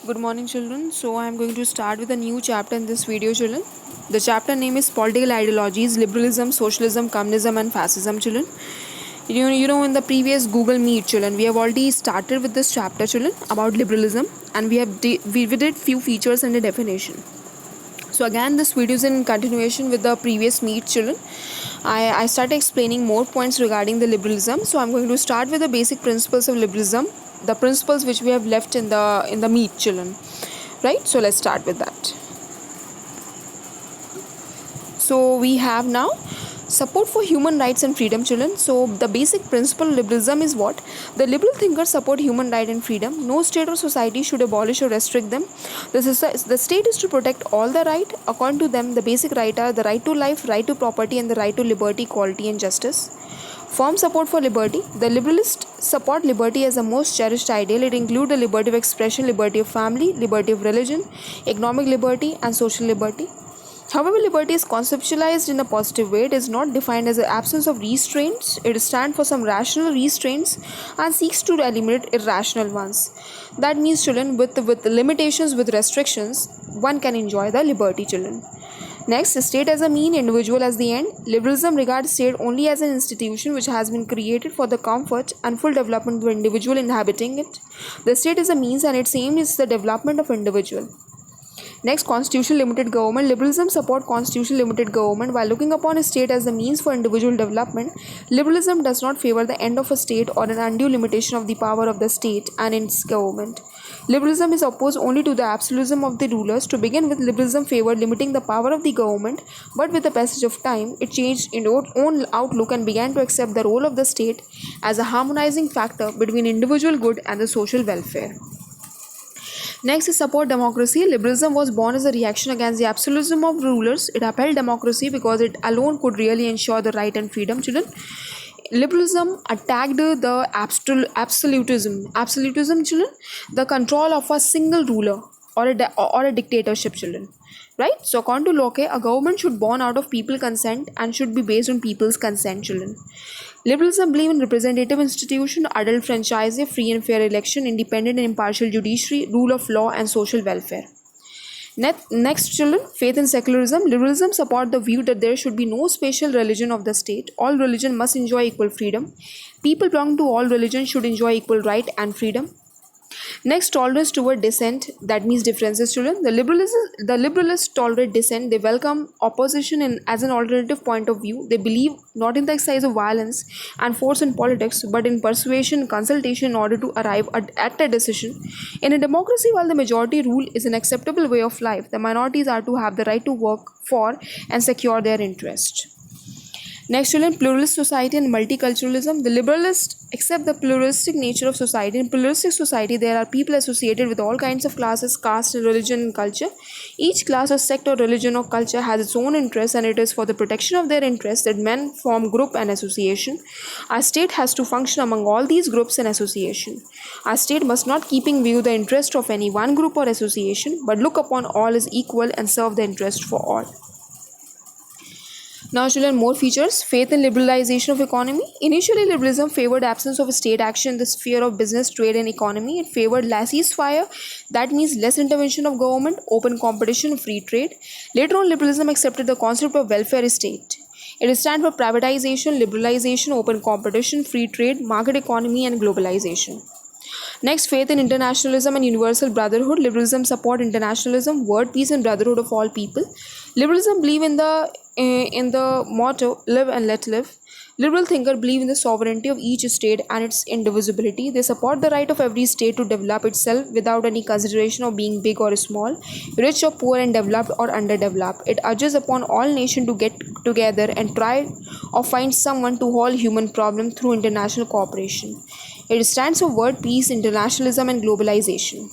Good morning, children. So, I am going to start with a new chapter in this video, children. The chapter name is Political Ideologies, Liberalism, Socialism, Communism, and Fascism, children. In the previous Google Meet, children, we have already started with this chapter, children, about liberalism, and we did few features and a definition. So, again, this video is in continuation with the previous Meet, children. I started explaining more points regarding the liberalism. So, I'm going to start with the basic principles of liberalism, the principles which we have left in the Meet, children. Right, so let's start with that. So we have now support for human rights and freedom, children. So the basic principle of liberalism is what? The liberal thinkers support human right and freedom. No state or society should abolish or restrict them. The state is to protect all the right. According to them, the basic right are the right to life, right to property, and the right to liberty, equality, and justice. Firm support for liberty. The liberalists support liberty as the most cherished ideal. It includes the liberty of expression, liberty of family, liberty of religion, economic liberty, and social liberty. However, liberty is conceptualized in a positive way. It is not defined as the absence of restraints. It stands for some rational restraints and seeks to eliminate irrational ones. That means, children, with limitations, with restrictions, one can enjoy the liberty, children. Next, state as a mean, individual as the end. Liberalism regards state only as an institution which has been created for the comfort and full development of the individual inhabiting it. The state is a means and its aim is the development of individual. Next, constitutional limited government. Liberalism support constitutional limited government. While looking upon a state as the means for individual development, liberalism does not favor the end of a state or an undue limitation of the power of the state and its government. Liberalism is opposed only to the absolutism of the rulers. To begin with, liberalism favored limiting the power of the government, but with the passage of time, it changed its own outlook and began to accept the role of the state as a harmonizing factor between individual good and the social welfare. Next is support democracy. Liberalism was born as a reaction against the absolutism of rulers. It upheld democracy because it alone could really ensure the right and freedom, children. Liberalism attacked the absolutism, children, the control of a single ruler or a dictatorship, children. Right? So according to Locke, a government should born out of people consent and should be based on people's consent, children. Liberalism believe in representative institution, adult franchise, free and fair election, independent and impartial judiciary, rule of law, and social welfare. Next, children, faith in secularism. Liberalism support the view that there should be no special religion of the state. All religion must enjoy equal freedom. People belonging to all religions should enjoy equal right and freedom. Next, tolerance toward dissent. That means differences, children. The liberalists tolerate dissent. They welcome opposition as an alternative point of view. They believe not in the exercise of violence and force in politics, but in persuasion and consultation in order to arrive at a decision. In a democracy, while the majority rule is an acceptable way of life, the minorities are to have the right to work for and secure their interest. Next, children, pluralist society and multiculturalism. The liberalists accept the pluralistic nature of society. In pluralistic society, there are people associated with all kinds of classes, caste, religion, and culture. Each class or sect or religion or culture has its own interests, and it is for the protection of their interests that men form group and association. Our state has to function among all these groups and association. Our state must not keep in view the interest of any one group or association, but look upon all as equal and serve the interest for all. Now, children, more features. Faith in liberalization of economy. Initially, liberalism favored absence of state action in the sphere of business, trade, and economy. It favored laissez-faire. That means less intervention of government, open competition, free trade. Later on, liberalism accepted the concept of welfare state. It stands for privatization, liberalization, open competition, free trade, market economy, and globalization. Next, faith in internationalism and universal brotherhood. Liberalism support internationalism, world peace, and brotherhood of all people. Liberalism believe in the motto "Live and let live." Liberal thinkers believe in the sovereignty of each state and its indivisibility. They support the right of every state to develop itself without any consideration of being big or small, rich or poor, and developed or underdeveloped. It urges upon all nations to get together and try or find someone to solve human problems through international cooperation. It stands for world peace, internationalism, and globalization.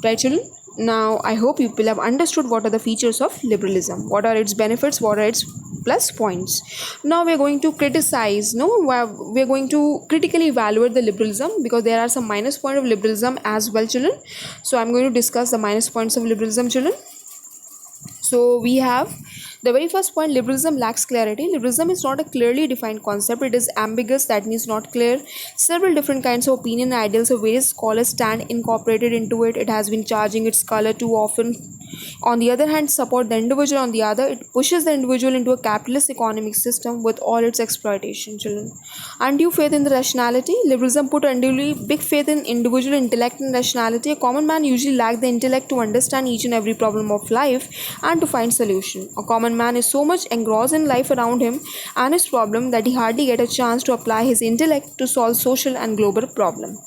Right, children? Now, I hope you will have understood what are the features of liberalism, what are its benefits, what are its plus points. Now, we are going to criticize, we are going to critically evaluate the liberalism because there are some minus points of liberalism as well, children. So, I am going to discuss the minus points of liberalism, children. So, we have The very first point, liberalism lacks clarity. Liberalism is not a clearly defined concept, it is ambiguous, that means not clear. Several different kinds of opinion and ideals of various scholars stand incorporated into it. It has been charging its color too often. On the other hand, support the individual. On the other, it pushes the individual into a capitalist economic system with all its exploitation. Children, undue faith in the rationality. Liberalism put unduly big faith in individual intellect and rationality. A common man usually lacks the intellect to understand each and every problem of life and to find solution. A common man is so much engrossed in life around him and his problem that he hardly get a chance to apply his intellect to solve social and global problem.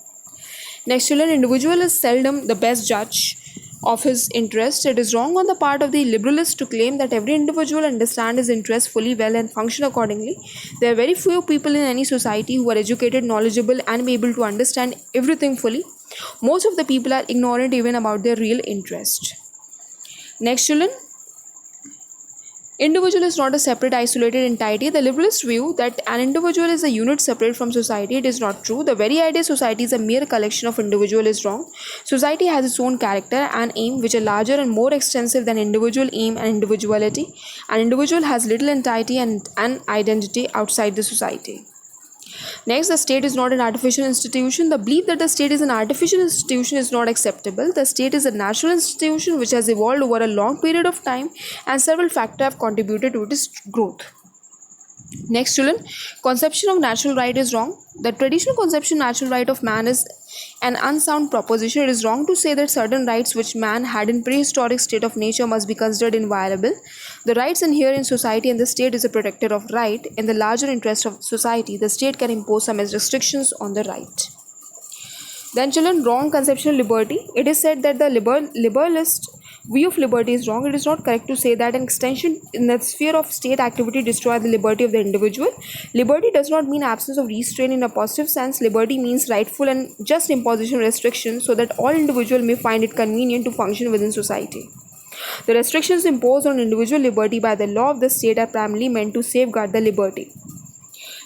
Next, children, individual is seldom the best judge of his interest. It is wrong on the part of the liberalist to claim that every individual understands his interests fully well and function accordingly. There are very few people in any society who are educated, knowledgeable, and able to understand everything fully. Most of the people are ignorant even about their real interest. Next, children, individual is not a separate isolated entity. The liberalist view that an individual is a unit separate from society, it is not true. The very idea society is a mere collection of individual is wrong. Society has its own character and aim which are larger and more extensive than individual aim and individuality. An individual has little entity and an identity outside the society. Next, the state is not an artificial institution. The belief that the state is an artificial institution is not acceptable. The state is a natural institution which has evolved over a long period of time and several factors have contributed to its growth. Next, children, conception of natural right is wrong. The traditional conception natural right of man is an unsound proposition. It is wrong to say that certain rights which man had in prehistoric state of nature must be considered inviolable. The rights inherent in society and the state is a protector of right. In the larger interest of society, the state can impose some restrictions on the right. Then, children, wrong conception of liberty. It is said that the liberalist view of liberty is wrong. It is not correct to say that an extension in the sphere of state activity destroys the liberty of the individual. Liberty does not mean absence of restraint in a positive sense. Liberty means rightful and just imposition of restrictions so that all individuals may find it convenient to function within society. The restrictions imposed on individual liberty by the law of the state are primarily meant to safeguard the liberty.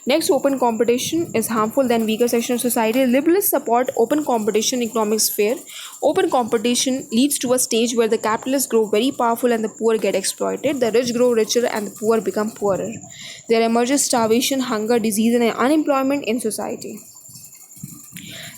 Next, open competition is harmful than weaker section of society. Liberalists support open competition in economic sphere. Open competition leads to a stage where the capitalists grow very powerful and the poor get exploited. The rich grow richer and the poor become poorer. There emerges starvation, hunger, disease and unemployment in society.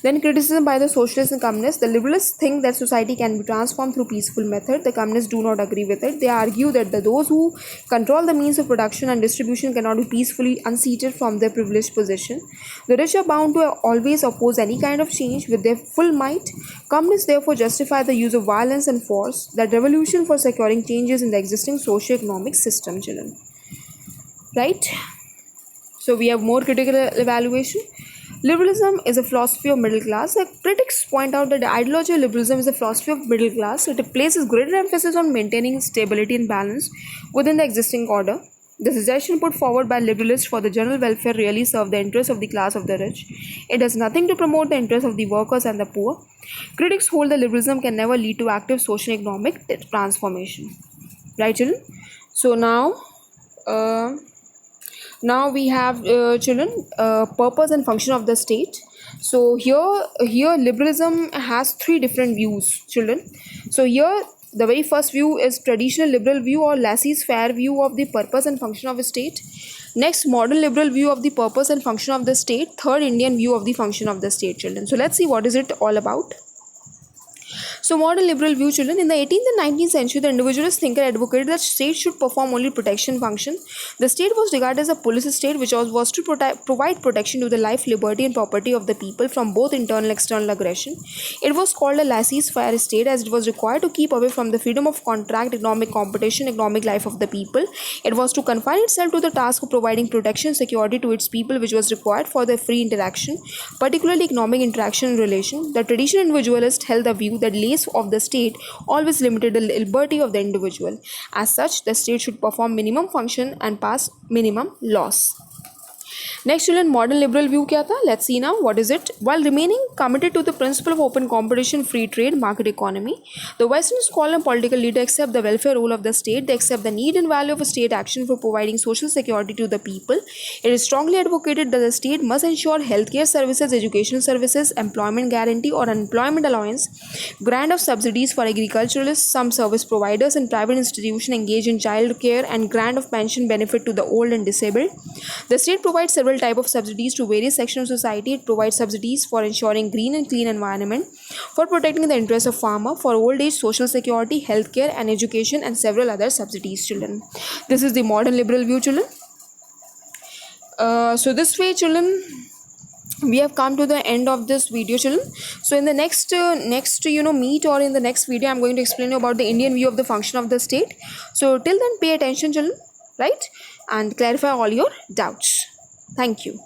Then criticism by the socialists and communists. The liberalists think that society can be transformed through peaceful method. The communists do not agree with it. They argue that those who control the means of production and distribution cannot be peacefully unseated from their privileged position. The rich are bound to always oppose any kind of change with their full might. Communists therefore justify the use of violence and force, that revolution for securing changes in the existing socio-economic system, children. Right? So we have more critical evaluation. Liberalism is a philosophy of middle class. Critics point out that the ideology of liberalism is a philosophy of middle class. It places greater emphasis on maintaining stability and balance within the existing order. The suggestion put forward by liberalists for the general welfare really serve the interests of the class of the rich. It does nothing to promote the interests of the workers and the poor. Critics hold that liberalism can never lead to active social economic transformation. Right, children? So now we have children, purpose and function of the state. So here liberalism has three different views, children. So here the very first view is traditional liberal view or laissez-faire view of the purpose and function of a state. Next, modern liberal view of the purpose and function of the state. Third, Indian view of the function of the state, children. So let's see what is it all about. So modern liberal view, children, in the 18th and 19th century, the individualist thinker advocated that state should perform only protection function. The state was regarded as a police state which was to provide protection to the life, liberty and property of the people from both internal and external aggression. It was called a laissez-faire state as it was required to keep away from the freedom of contract, economic competition, economic life of the people. It was to confine itself to the task of providing protection, security to its people which was required for their free interaction, particularly economic interaction and relation. The traditional individualist held the view that of the state always limited the liberty of the individual. As such, the state should perform minimum function and pass minimum laws. Next, children, modern liberal view क्या था? Let's see now. What is it? While remaining committed to the principle of open competition, free trade, market economy, the Western scholar and political leader accept the welfare role of the state. They accept the need and value of state action for providing social security to the people. It is strongly advocated that the state must ensure healthcare services, education services, employment guarantee or unemployment allowance, grant of subsidies for agriculturalists, some service providers and private institutions engaged in child care, and grant of pension benefit to the old and disabled. The state provides several types of subsidies to various sections of society. It provides subsidies for ensuring green and clean environment, for protecting the interests of farmer, for old age, social security, healthcare and education, and several other subsidies, children. This is the modern liberal view, children. So this way, children, we have come to the end of this video, children. So in the next meet, or in the next video, I'm going to explain you about the Indian view of the function of the state. So till then, pay attention, children, right, and clarify all your doubts. Thank you.